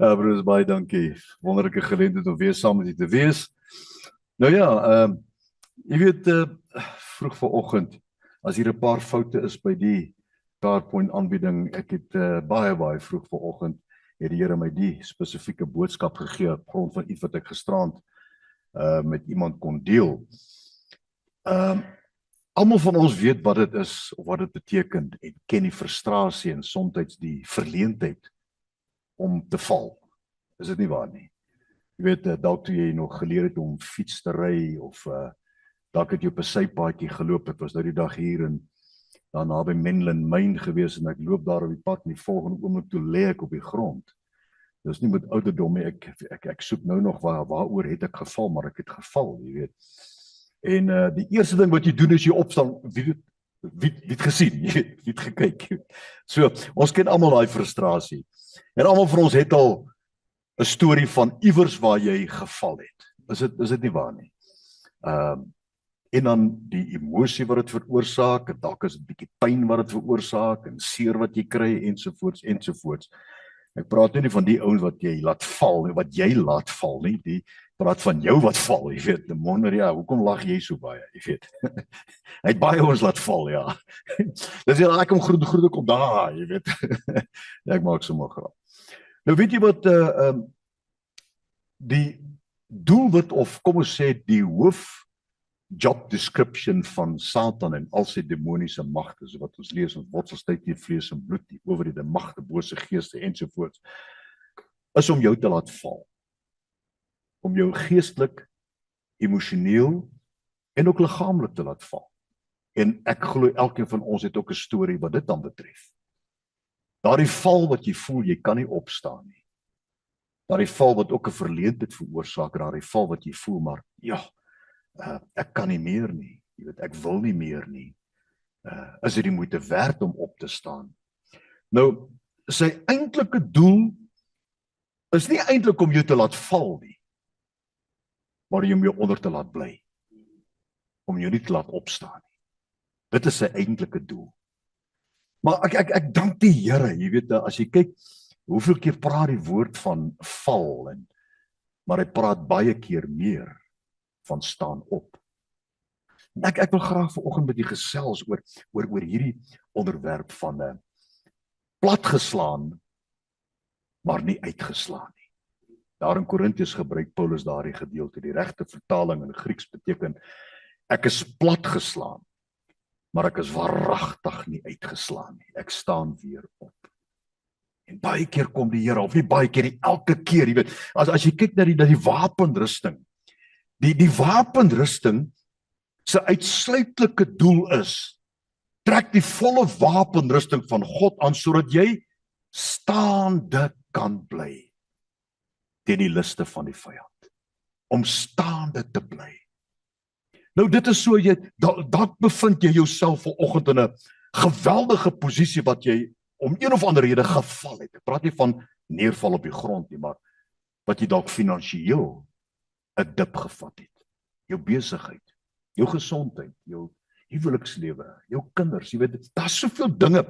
Bruce, baie dankie. Wonderlike geleentheid om weer saam met u te wees. Nou ja, jy weet, vroeg vanoggend, as hier 'n paar foute is by die PowerPoint aanbieding, ek het baie vroeg vanoggend het die Here my die spesifieke boodskap gegee op grond van iets wat ek gisterand met iemand kon deel. Almal van ons weet wat dit is of wat dit beteken en ken die frustrasie en soms die verleentheid om te val. Is dit nie waar nie? Jy weet, dalk toe jy nog geleer het om fiets te ry of dalk het jy op 'n sypaadjie geloop. Ek was nou die dag hier en daar naby Menlyn Myn gewees en ek loop daar op die pad en die volgende oomblik toe lê ek op die grond. Dis nie met ouderdom nie, ek soek nou nog waaroor het ek geval, maar ek het geval, jy weet. En die eerste ding wat jy doen is jy opstaan, wie het gesien, wie het gekyk. So, ons ken almal daai frustrasie. En almal van ons het al 'n storie van iewers waar jy geval het. Is dit nie waar nie? En dan die emosie wat dit veroorsaak, en dalk is dit 'n bietjie pyn wat dit veroorsaak en seer wat jy kry ensovoorts. Ek praat nie van die ouens wat jy laat val nie, wat jy laat val nie, die praat van jou wat val, jy weet. Die wonder, ja, hoekom lag jy so baie, jy weet. Hy het baie ons laat val, ja. Dis jy ek kom groet kom daar, jy weet. Ek maak sommer grap. Nou weet jy wat die doelwit of kom ons sê die hoof job description van Satan en al sy demoniese magte, so wat ons lees in Wortelstyd nie vlees en bloed nie, owerhede, magte, bose geeste ensovoorts, is om jou te laat val. Om jou geestelik, emosioneel en ook liggaamlik te laat val. En ek glo elkeen van ons het ook 'n storie wat dit dan betref. Daardie val wat jy voel, jy kan nie opstaan nie. Daardie val wat ook 'n verleentheid veroorsaak, daardie val wat jy voel, maar ja, ek kan nie meer nie, jy weet, ek wil nie meer nie. Is dit die moeite werd om op te staan? Nou, sy eintlike doel is nie eintlik om jou te laat val nie, maar om jou onder te laat bly. Om jou nie te laat opstaan nie. Dit is sy eintlike doel. Maar ek dank die Here, jy weet, as jy kyk, hoeveel keer praat die woord van val, maar hy praat baie keer meer van staan op. Ek wil graag vanoggend met u gesels oor hierdie onderwerp van platgeslaan, maar nie uitgeslaan nie. Daar in Korintiërs gebruik Paulus daardie gedeelte. Die regte vertaling in Grieks beteken ek is platgeslaan, maar ek is waaragtig nie uitgeslaan nie. Ek staan weer op. En baie keer kom die Here, of nie baie keer nie, elke keer, jy weet, as jy kyk na die wapenrusting, die wapenrusting se uitsluitlike doel is, trek die volle wapenrusting van God aan, sodat jy staande kan bly teen die liste van die vyand. Om staande te bly. Nou dit is so, dat bevind jy jouself vanoggend in 'n geweldige posisie wat jy om een of ander rede geval het. Ek praat nie van neerval op die grond nie, maar wat jy dalk finansiëel 'n dip gevat het. Jou besigheid, jou gesondheid, jou huwelikslewe, jou kinders, jy weet, daar's soveel dinge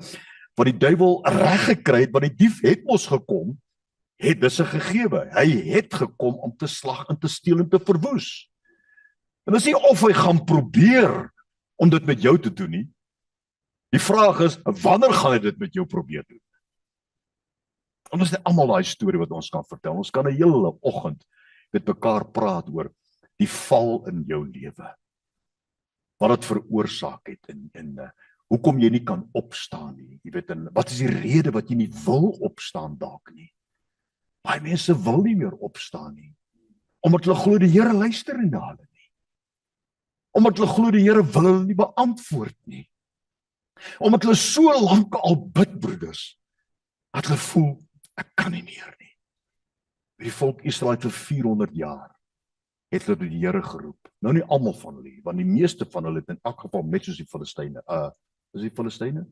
wat die duiwel reg gekry het, want die dief het mos gekom, dis 'n gegewe. Hy het gekom om te slag en te steel en te verwoes. En dis nie of hy gaan probeer om dit met jou te doen nie. Die vraag is, wanneer gaan hy dit met jou probeer doen? En ons het almal daai storie wat ons kan vertel. Ons kan 'n hele oggend met mekaar praat oor die val in jou lewe. Wat dit veroorsaak het en hoekom jy nie kan opstaan nie. Jy weet, en wat is die rede wat jy nie wil opstaan dalk nie? Baie mense wil nie meer opstaan nie, omdat hulle glo die Here luister nie na hulle nie. Omdat hulle glo die Here wil hulle nie beantwoord nie. Omdat hulle so lank al bid, broeders, dat hulle voel, ek kan nie meer nie. Die volk Israel vir 400 jaar het hulle die Here geroep. Nou nie almal van hulle, want die meeste van hulle het in elk geval net soos die Filistyne. Is die Filistyne?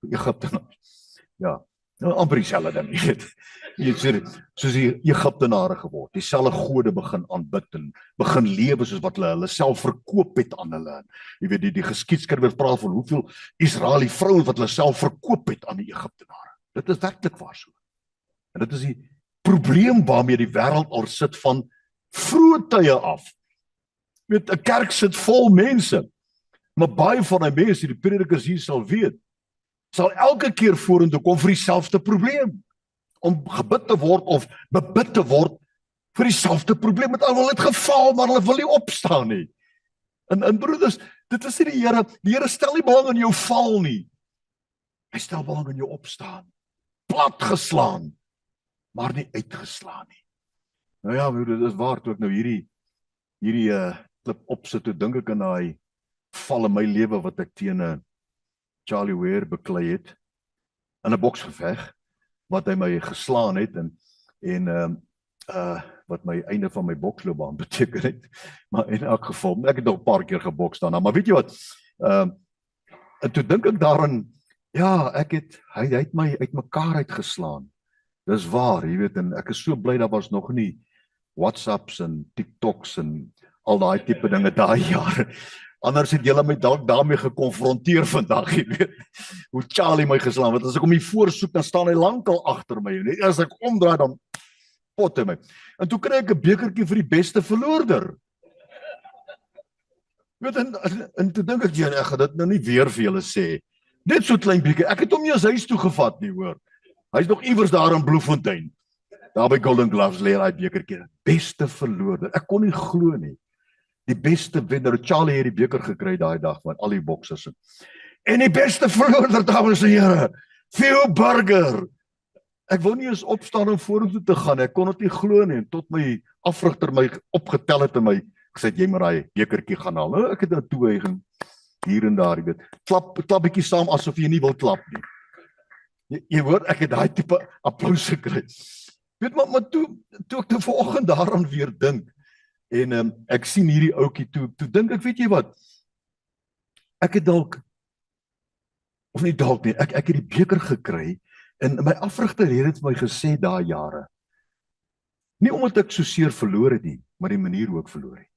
Egiptenaars. Ja, nou amper dieselfde ding, jy weet. Jy sê, soos die Egiptenare geword, dieselfde gode begin aanbid en begin lewe soos wat hulle self verkoop het aan hulle. Jy weet, die geskiedskrywer praat van hoeveel Israeliese vrouens wat hulle self verkoop het aan die Egiptenare. Dit is werklik waar so. En dit is die probleem waarmee die wêreld al sit van vroeë tye af. Weet, 'n kerk sit vol mense, maar baie van die mense, die predikers hier sal weet, sal elke keer vorentoe kom vir dieselfde probleem, om gebid te word of bebid te word vir dieselfde probleem. Met al het geval, maar hulle wil nie opstaan nie. En broeders, dit is nie die Here stel nie belang in jou val nie. Hy stel belang in jou opstaan. Platgeslaan, maar nie uitgeslaan nie. Nou ja, broeder, dit is waar, toe ek nou hierdie klip opsit, toe dink ek aan daai val in my lewe wat ek teen Charlie Ware beklei het, in 'n boksgeveg, wat hy my geslaan het, en wat my einde van my boksloopbaan beteken het, maar in elk geval, ek het nog 'n paar keer geboks daarna, maar weet jy wat, en toe dink ek daaraan, ja, hy het my uitmekaar uitgeslaan, dis waar, jy weet, en ek is so bly, daar was nog nie WhatsApps en TikToks en al daai tipe dinge daai jare, anders het julle my dalk daarmee gekonfronteer vandag, jy weet, hoe Charlie my geslaan, want as ek hom hier voorsoek, dan staan hy lankal agter my, en as ek omdraai, dan pot hy my, en toe kry ek 'n bekertjie vir die beste verloorder, weet, en toe dink ek, ek gaan dit nou nie weer vir julle sê, net so klein beker, ek het hom nie as huis toe gevat nie, hoor, hy is nog iewers daar in Bloemfontein, daar by Golden Gloves lê hy bekertjie, beste verloorder, ek kon nie glo nie, die beste wenner, Charlie het die beker gekry daai dag, van al die boksers, en die beste verloorder, dames en here, Theo Burger, ek wou nie eens opstaan om vorentoe te gaan, ek kon dit nie glo nie, en tot my afrigter my opgetel het en my gesê, jy moet daai bekertjie gaan haal, nou, ek het nou toe gaan, hier en daar, jy weet, klap bietjie saam, asof jy nie wil klap nie, jy hoor, ek het daai tipe applaus gekry, weet, maar toe ek die vanoggend daaraan weer dink, en ek sien hierdie ouetjie toe dink ek, weet jy wat, ek het dalk, of nie dalk nie, ek het die beker gekry, en my afrigter het vir my gesê daai jare, nie omdat ek so seer verloor het nie, maar die manier hoe ek verloor het.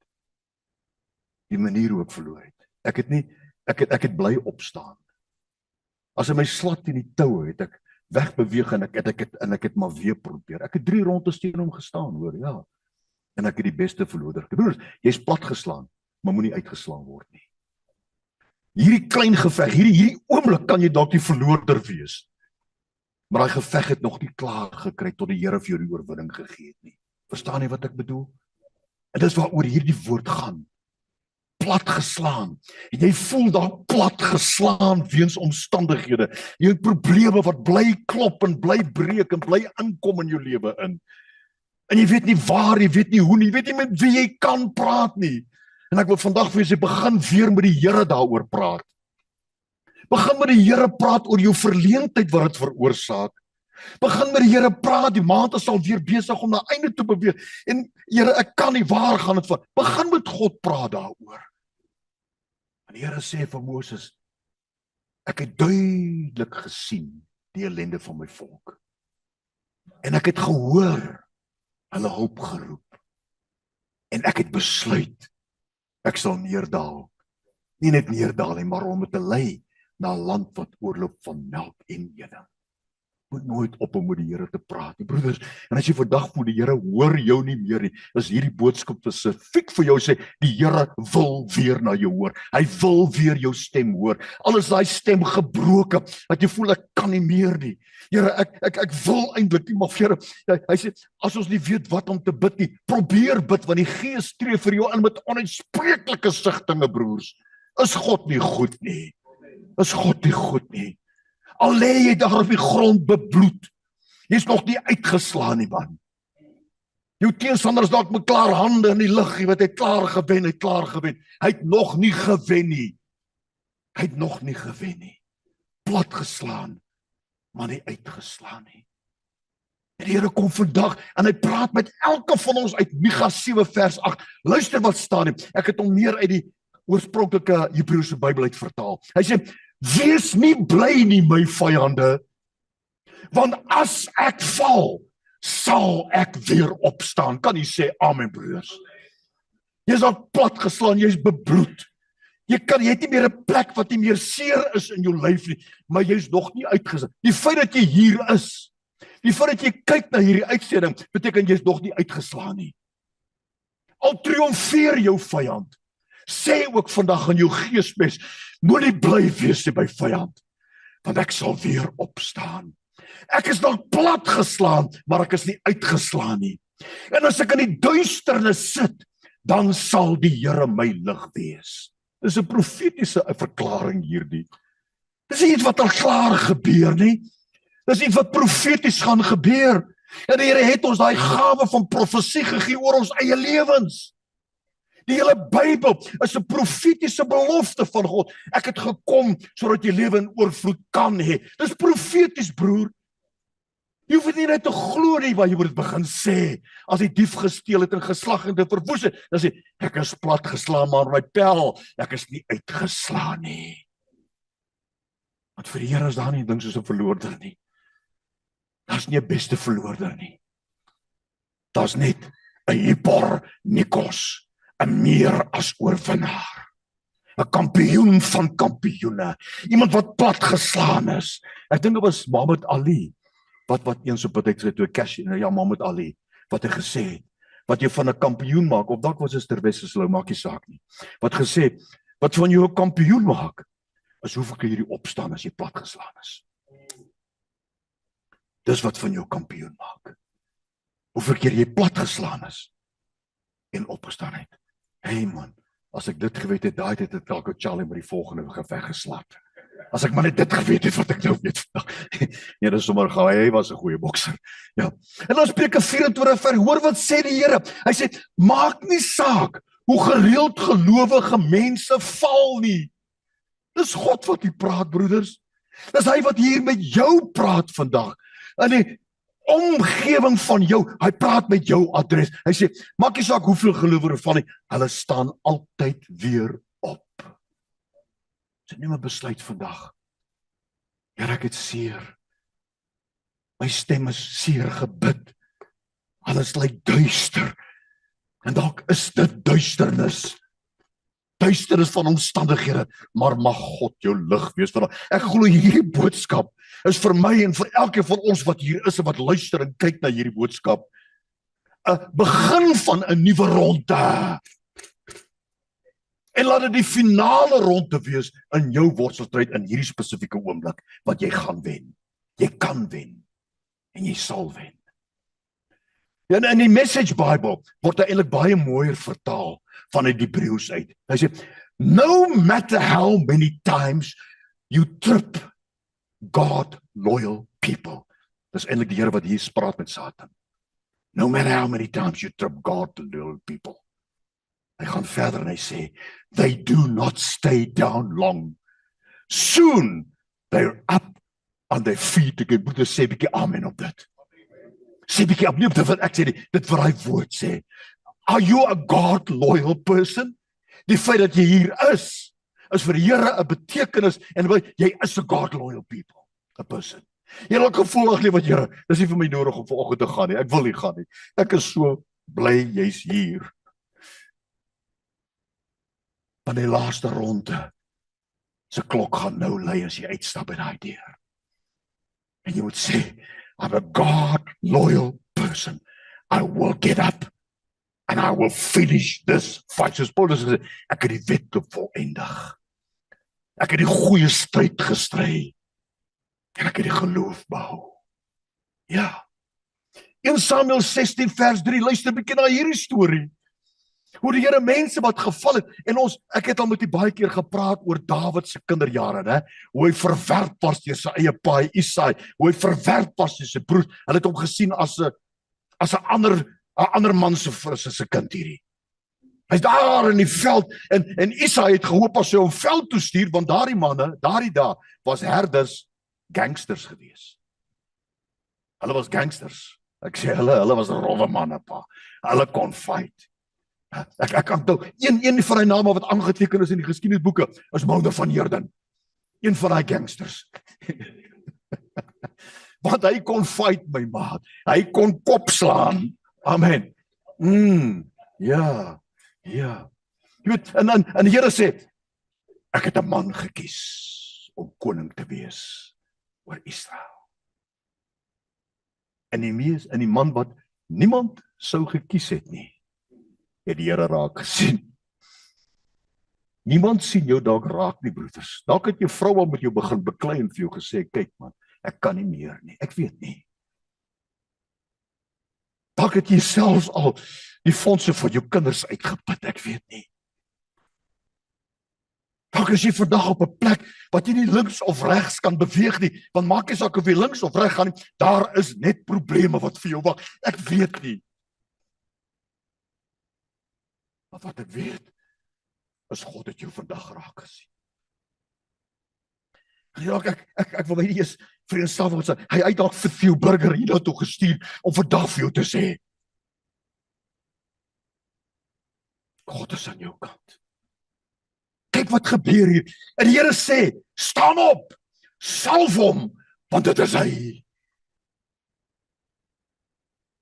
Die manier hoe ek verloor het. Ek het bly opstaan. As hy my slat in die toue, het ek wegbeweeg en ek het maar weer probeer. Ek het 3 rondes teen hom gestaan, hoor, ja. En ek het die beste verloorder. Broers, jy's plat geslaan, maar moenie uitgeslaan word nie. Hierdie klein geveg, hierdie oomblik kan jy dalk die verloorder wees. Maar daai geveg het nog nie klaar gekry tot die Here vir jou die oorwinning gegee het nie. Verstaan jy wat ek bedoel? En dis waaroor hierdie woord gaan. Plat geslaan. En jy voel daar plat geslaan weens omstandighede. Jy het probleme wat bly klop en bly breek en bly inkom in jou lewe in. En jy weet nie waar, jy weet nie hoe nie, jy weet nie met wie jy kan praat nie. En ek wil vandag vir jou sê, begin weer met die Here daaroor praat. Begin met die Here praat oor jou verleentheid wat dit veroorsaak. Begin met die Here praat, die maand is al weer besig om na einde toe beweeg. En Here, ek kan nie, waar gaan dit van? Begin met God praat daaroor. En die Here sê vir Moses, ek het duidelik gesien die ellende van my volk. En ek het gehoor hulle hulp geroep. En ek het besluit, ek sal neerdaal. Nie net neerdaal nie, maar om te lei na 'n land wat oorloop van melk en honing. Moet nooit op om met die Here te praat nie, broeders. En as jy vandag voel die Here hoor jou nie meer nie, is hierdie boodskap spesifiek vir jou, sê die Here wil weer na jou hoor. Hy wil weer jou stem hoor. Al is daai stem gebroken, dat jy voel ek kan nie meer nie. Here, ek wil eintlik nie, maar Here, hy sê as ons nie weet wat om te bid nie, probeer bid, want die Gees tree vir jou in met onuitspreeklike sigtinge, broers. Is God nie goed nie? Is God nie goed nie? Al lê jy daar op die grond bebloed, jy is nog nie uitgeslaan nie, man. Jou teenstander is dalk met klaar hande in die lug, jy weet, hy het klaar gewen, hy het nog nie gewen nie, plat geslaan, maar nie uitgeslaan nie. En die Here kom vandag, en hy praat met elke van ons uit Micha 7 vers 8, luister wat staan nie, ek het hom meer uit die oorspronklike Hebreëse Bybel uit vertaal, hy sê, wees nie bly nie, my vyande, want as ek val, sal ek weer opstaan. Kan jy sê amen, broers? Jy is al plat geslaan, jy is bebloed. Jy het nie meer 'n plek wat nie meer seer is in jou lyf nie, maar jy is nog nie uitgesit. Die feit dat jy hier is, Die feit dat jy kyk na hierdie uitsending, beteken jy is nog nie uitgeslaan nie. Al triomfeer jou vyand, sê ook vandag in jou geesmes, moenie bly wees nie by vyand, want ek sal weer opstaan. Ek is nog plat geslaan, maar ek is nie uitgeslaan nie. En as ek in die duisternis sit, dan sal die Here my lig wees. Dis 'n profetiese verklaring hierdie. Dis nie iets wat al klaar gebeur nie. Dis iets wat profeties gaan gebeur. En die Here het ons daai gawe van profesie gegee oor ons eie lewens. Die hele Bybel is 'n profetiese belofte van God. Ek het gekom sodat jy lewe in oorvloed kan hê. Dis profeties, broer. Jy hoef nie net te glo nie, maar jy moet dit begin sê. As die dief gesteel het en geslag en dit verwoes het, dan sê ek is plat geslaan, maar my pel, ek is nie uitgeslaan nie. Want vir die Here is daar nie 'n ding soos 'n verloorder nie. Daar's nie 'n beste verloorder nie. Daar's net 'n hyper nikos, 'n meer as oorwinnaar. 'n Kampioen van kampioene. Iemand wat plat geslaan is. Ek dink dit was Muhammad Ali wat eens op 'n tyd gesê toe Cash, ja, Muhammad Ali, wat hy gesê het, wat jy van 'n kampioen maak, of dalk was dit Sterwesse, maak nie saak nie. Wat gesê, wat van jou 'n kampioen maak, is hoeveel keer jy opstaan as jy plat geslaan is. Dis wat van jou kampioen maak. Hoeveel keer jy plat geslaan is en opgestaan het. Hey man, as ek dit geweet het, daai het ek dalk Charlie met die volgende geveg geslaap. As ek maar net dit geweet het wat ek nou weet vandag. Nee, dis sommer gou, hy was 'n goeie bokser. Ja. En dan Spreuke 24 vers, hoor wat sê die Here. Hy sê, maak nie saak hoe gereeld gelowige mense val nie. Dis God wat hier praat, broeders. Dis hy wat hier met jou praat vandag. In die omgewing van jou, hy praat met jou adres. Hy sê, maak nie saak hoeveel gelowiges val nie, hulle staan altyd weer op. So neem 'n besluit vandag. Here, ek het seer. My stem is seer gebid. Alles lyk duister. En dalk is dit duisternis. Duisternis van omstandighede, maar mag God jou lig wees vandag. Ek glo hierdie boodskap is vir my en vir elkeen van ons wat hier is en wat luister en kyk na hierdie boodskap 'n begin van 'n nuwe ronde. En laat dit die finale ronde wees in jou worstelstryd in hierdie spesifieke oomblik wat jy gaan wen. Jy kan wen en jy sal wen. En in die Message Bible word dit eintlik baie mooier vertaal vanuit die Hebreëus uit. Hy sê, no matter how many times you trip God loyal people. Dis eintlik die Here wat hier praat met Satan. No matter how many times you trip God loyal people. Hy gaan verder en hy sê, they do not stay down long. Soon they're up on their feet again. Broeder, sê bietjie amen op dit. Sê bietjie opnieuw op dit wat ek sê, dit wat hy woord sê. Are you a God loyal person? Die feit dat jy hier is vir die Here 'n betekenis en jy is 'n God loyal people, 'n person. Jy het gevoel wat Here, dis nie vir my nodig om vanoggend te gaan nie. Ek wil nie gaan nie. Ek is so bly jy's hier. Van die laaste ronde se klok gaan nou lui as jy uitstap by daai deur. En jy moet sê, I'm a God loyal person. I will get up and I will finish this fight. Soos Paulus gesê, ek het die wedloop volëindig. Ek het die goeie stryd gestry. En ek het die geloof behou. Ja. 1 Samuel 16 vers 3, luister 'n bietjie na hierdie storie. Hoe die Here mense wat geval het, en ek het al met u baie keer gepraat oor Dawid se kinderjare, né? Hoe hy verwerp was deur sy eie pa Isaai, hoe hy verwerp was deur sy broers. Hulle het hom gesien as 'n ander man se kind hierdie. Hy's daar in die veld en Isaai het gehoop as hy hom veld toe stuur, want daardie manne, daardie dae was herders gangsters gewees. Hulle was gangsters. Ek sê hulle was rowwe manne, pa. Hulle kon fight. Ek kan nou, een van die name wat aangeteken is in die geskiedenisboeke, is Mounder van Heerden. Een van die gangsters. Want hy kon fight, my maat. Hy kon kop slaan. Amen. Ja. Jy weet, en die Here sê, ek het 'n man gekies om koning te wees oor Israel. in die man wat niemand sou gekies het nie, het die Here raak gesien. Niemand sien jou dalk raak nie, broeders. Dalk het jou vrou al met jou begin beklei en vir jou gesê, kyk man, ek kan nie meer nie, ek weet nie. Dalk het jy selfs al die fondse van jou kinders uitgeput, ek weet nie. Dalk is jy vandag op 'n plek wat jy nie links of regs kan beweeg nie, want maak nie saak of jy links of reg gaan nie, daar is net probleme wat vir jou wag. Ek weet nie. Maar wat ek weet, is God het jou vandag raak gesien. En ek wil my nie eens vreemdstawig sê, hy het dalk vir jou burger hier toe gestuur om vandag vir jou te sê, God is aan jou kant. Kyk wat gebeur hier. En die Here sê, staan op, salf hom, want dit is hy.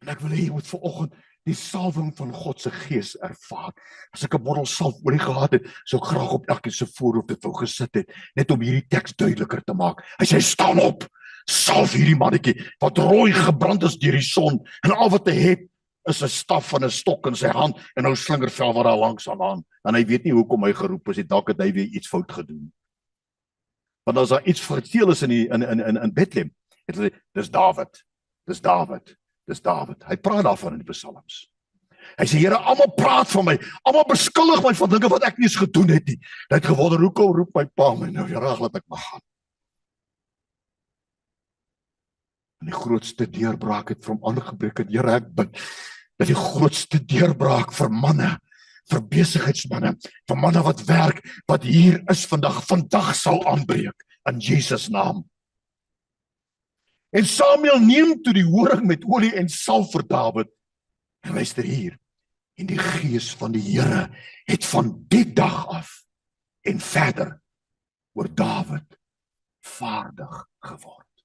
En ek wil hê jy moet vanoggend die salwing van God se gees ervaar. As ek 'n bottel salfolie gehad het, sou ek graag op elkeen se voorhoof dit wou gesit het, net om hierdie teks duideliker te maak. Hy sê, staan op, salf hierdie mannetjie, wat rooi gebrand is deur die son, en al wat hy het, is 'n staf van 'n stok in sy hand, en nou slingervel wat daar langs aan, en hy weet nie hoekom hy geroep is, dalk het hy weer iets fout gedoen. Want as daar iets verteel is in Bethlehem, het hy, dis Dawid. Hy praat daarvan in die psalms. Hy sê, Here, almal praat van my, almal beskuldig my van dinge wat ek nie eens gedoen het nie. Hy het gewonder, hoekom roep my pa my nou, Here, laat ek maar gaan. En die grootste deurbraak het vir hom aangebreek, en Here, ek bid, dat die grootste deurbraak vir manne, vir besigheidsmanne, vir manne wat werk, wat hier is vandag sal aanbreek, in Jesus naam. En Samuel neem toe die horing met olie en salf vir Dawid. En luister hier, en die gees van die Here het van die dag af en verder oor Dawid vaardig geword.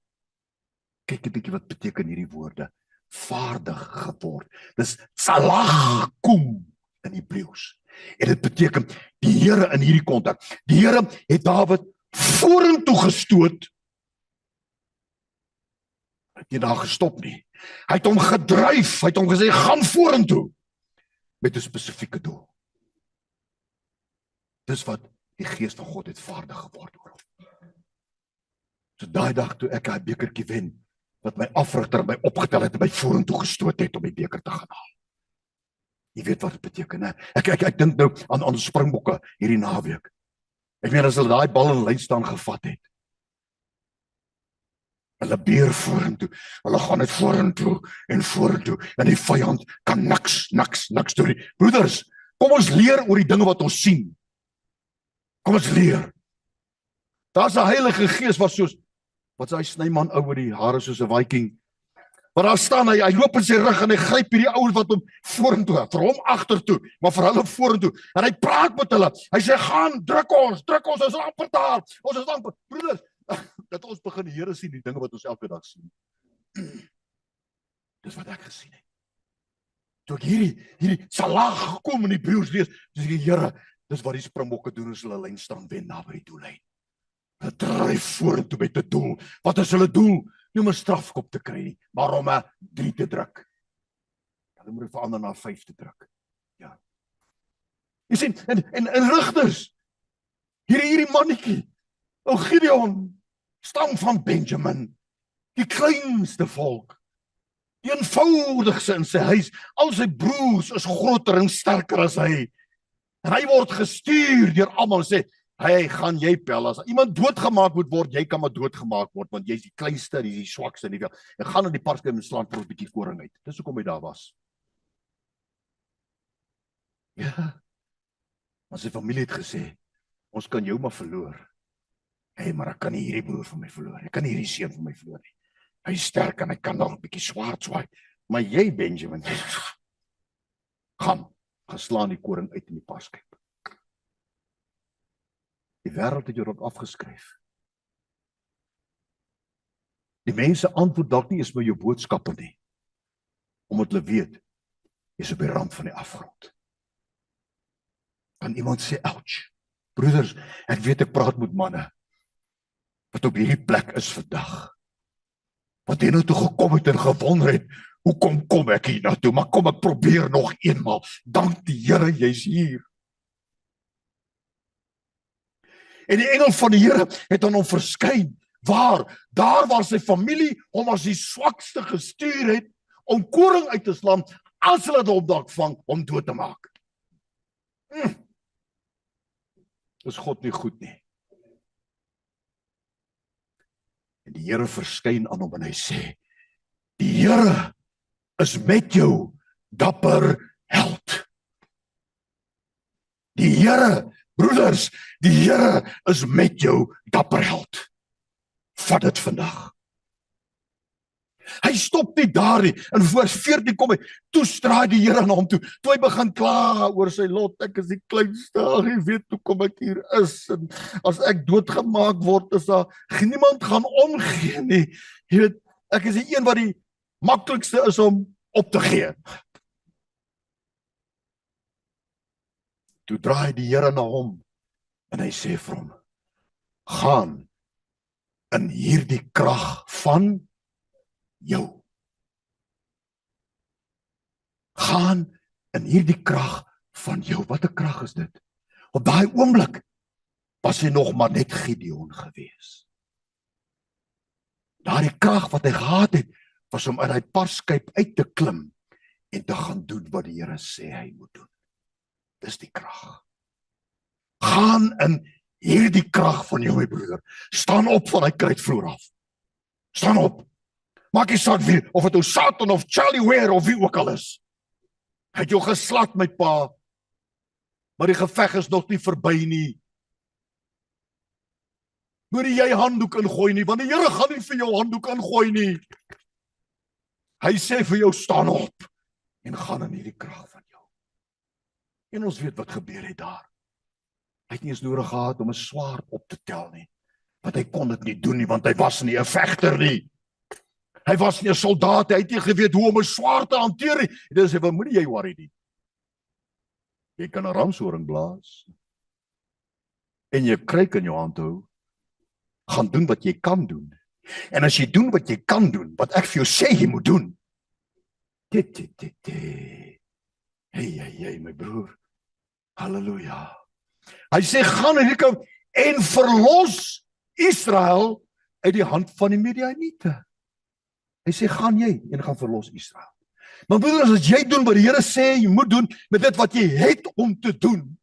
Kyk 'n bietjie wat beteken hierdie woorde, vaardig geword. Dis salachkum in Hebreëus. En dit beteken die Here in hierdie konteks. Die Here het Dawid vorentoe gestoot. Hy het nie daar gestop nie. Hy het hom gedryf, hy het hom gesê, gaan vorentoe, met 'n spesifieke doel. Dis wat die gees van God het vaardig geword oor hom. So daai dag toe ek 'n bekertjie wen, wat my afrigter my opgetel het en my vorentoe gestoot het om die beker te gaan haal. Jy weet wat dit beteken, hè? Ek dink nou aan Springbokke hierdie naweek. Ek meen as hulle daai bal in lyn staan gevat het. Hulle beer vorentoe. Hulle gaan net vorentoe, en die vyand kan niks doen nie. Broeders, kom ons leer oor die dinge wat ons sien. Kom ons leer. Daar's 'n Heilige Gees wat sy snyman ou met die hare soos 'n Viking. Maar daar staan hy loop in sy rug en hy gryp hierdie ouens wat hom vorentoe, vir hom agtertoe, maar vir hulle vorentoe. En hy praat met hulle. Hy sê, gaan, druk ons, ons is amper daar. Ons is amper, broeders, dat ons begin die Here sien, die dinge wat ons elke dag sien. Dis wat ek gesien het. Toe ek hierdie salag kom in die Hebreëus lees, dis die Here, dis wat die Springbokke doen as hulle lyn staan wen na by die doellyn. Hulle dryf vorentoe met 'n doel. Wat is hulle doel? Nie om 'n strafkop te kry nie, maar om 'n 3 te druk. Hulle moet verander na 5 te druk. Ja. Jy sien, en rigters, hierdie mannetjie, ou Gideon, stam van Benjamin, die kleinste volk, die eenvoudigste in sy huis, al sy broers is groter en sterker as hy, en hy word gestuur deur almal en sê, hy gaan jy pel, as iemand doodgemaak moet word, jy kan maar doodgemaak word, want jy is die kleinste, jy is die swakste in die wêreld. En gaan in die park en slaan vir 'n bietjie koring uit. Dis hoekom hy daar was. Ja. Maar sy familie het gesê, ons kan jou maar verloor. Maar ek kan nie hierdie broer van my verloor. Ek kan nie hierdie seun van my verloor nie. Hy is sterk en hy kan nog 'n bietjie swaard swaai. Maar jy, Benjamin, gaan slaan die koring uit in die paskyp. Die wêreld het jou daarop afgeskryf. Die mense antwoord dalk nie eens met jou boodskappe nie, omdat hulle weet, jy is op die rand van die afgrond. Kan iemand sê, ouch, broeders, ek weet ek praat met manne, wat op hierdie plek is vandag, wat jy nou toe gekom het en gewonder het, hoekom kom ek hier nou toe, maar kom ek probeer nog eenmaal, dank die Here, jy's hier. En die engel van die Here het aan hom verskyn, daar waar sy familie hom as die swakste gestuur het, om koring uit te slaan, as hulle hom dalk vang, om dood te maak. Is God nie goed nie? En die Here verskyn aan hom en hy sê, die Here is met jou, dapper held. Die Here, broeders, die Here is met jou, dapper held. Vat dit vandag. Hy stop nie daar nie. In vers 14 kom hy, toe straai die Here na hom toe. Toe hy begin kla oor sy lot, ek is die kleinste, jy weet hoe kom ek hier is, en as ek doodgemaak word, is daar niemand gaan omgee nie. Jy weet, ek is die een wat die maklikste is om op te gee. Toe draai die Here na hom, en hy sê vir hom, gaan in hierdie krag van jou. Gaan in hierdie krag van jou. Wat 'n krag is dit? Op daai oomblik was hy nog maar net Gideon gewees. Daardie krag wat hy gehad het, was om uit die parskyp uit te klim en te gaan doen wat die Here sê hy moet doen. Dis die krag. Gaan in hierdie krag van jou, my broeder. Staan op van die kruitvloer af. Staan op. Maak nie saak wie, of het ou Satan of Charlie Ware of wie ook al is. Hy het jou geslat, my pa. Maar die geveg is nog nie verby nie. Moet jy handdoek ingooi nie, want die Here gaan nie vir jou handdoek ingooi nie. Hy sê vir jou, staan op en gaan in hierdie krag van jou. En ons weet wat gebeur het daar. Hy het nie eens nodig gehad om 'n swaard op te tel nie, want hy kon dit nie doen nie, want hy was nie 'n vegter nie. Hy was nie 'n soldaat, hy het nie geweet hoe om 'n swaard te hanteer nie. Dit sê, wat moet jy worry nie? Jy kan 'n ramshoring blaas en jy kruik in jou hand hou, gaan doen wat jy kan doen. En as jy doen wat jy kan doen, wat ek vir jou sê jy moet doen, hey, my broer, halleluja. Hy sê, gaan en verlos Israel uit die hand van die Midianiete. Hy sê, gaan jy en gaan verlos Israel. Maar broeders, as jy doen wat die Here sê jy moet doen, met dit wat jy het om te doen,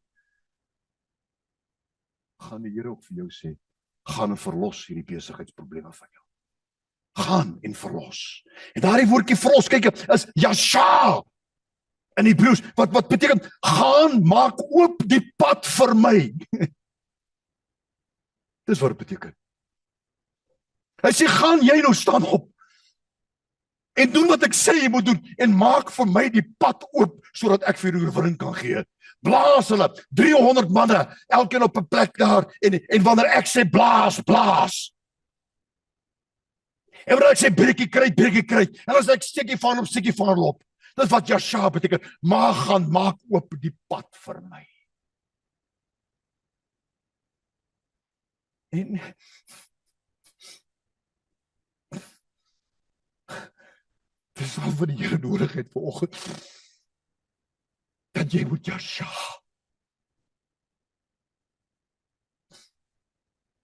gaan die Here ook vir jou sê, gaan en verlos hierdie besigheidsprobleme van jou. Gaan en verlos. En daardie woordjie verlos, kyk, is Yasha in Hebreëus, wat beteken, gaan, maak oop die pad vir my. Dis wat dit beteken. Hy sê, gaan jy nou staan op, en doen wat ek sê jy moet doen, en maak vir my die pad oop, sodat ek vir die oorwinning kan gee. Blaas hulle, 300 manne, elkeen op 'n plek daar, en wanneer ek sê blaas, blaas. En wanneer ek sê breekie kry, en as ek steekie van op, dis wat Yasha beteken, maar gaan maak oop die pad vir my. En dis al wat die Here nodig het vanoggend, dat jy moet Yasha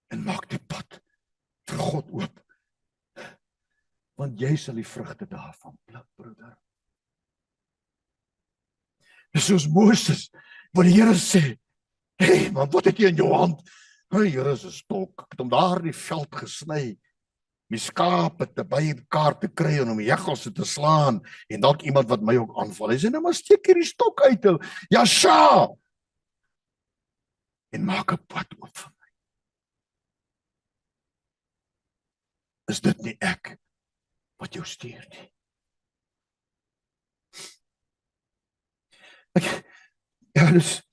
en maak die pad vir God oop, want jy sal die vrugte daarvan pluk, broeder. Dis soos Moses, wat die Here sê, hey man, wat het jy in jou hand? Hey, Here, is 'n stok, ek het hom daar in die veld gesny, my skape te by mekaar te kry en om die jaggelse te slaan, en dalk iemand wat my ook aanval. Hy sê, nou maar steek hierdie stok uit, Yasha, en maak 'n pad oop vir my. Is dit nie ek wat jou stuur nie? Ja, dis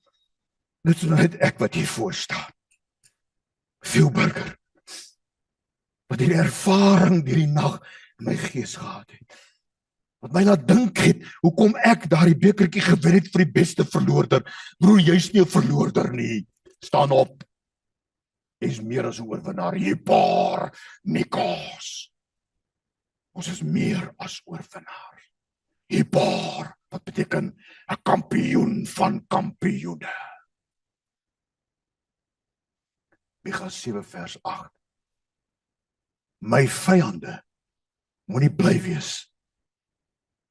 net ek wat hier voor staan. Phil Burger, wat die ervaring hierdie nag in my gees gehad het, wat my laat dink het, hoekom ek daardie bekertjie gewen het vir die beste verloorder. Broer, jy's nie 'n verloorder nie, staan op, jy's meer as 'n oorwinnaar, jy paar Nikos. Ons is meer as oorwinnaars. Hibar, wat beteken 'n kampioen van kampioene. Micha 7 vers 8. My vyande moenie bly wees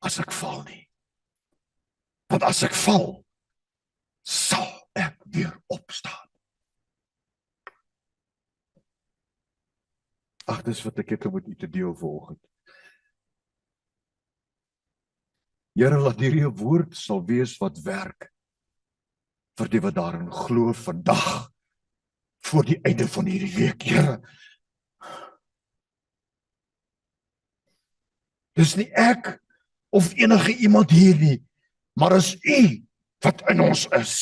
as ek val nie. Want as ek val, sal ek weer opstaan. Ag, dis wat ek het met u te deel vanoggend. Here, laat hierdie woord sal wees wat werk vir die wat daarin glo vandag voor die einde van hierdie week, Here. Dis nie ek of enige iemand hier nie, maar is u wat in ons is.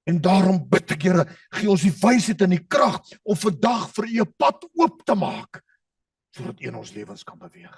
En daarom bid ek, Here, gee ons die wysheid en die krag om vandag vir u 'n pad oop te maak, sodat u in ons lewens kan beweeg.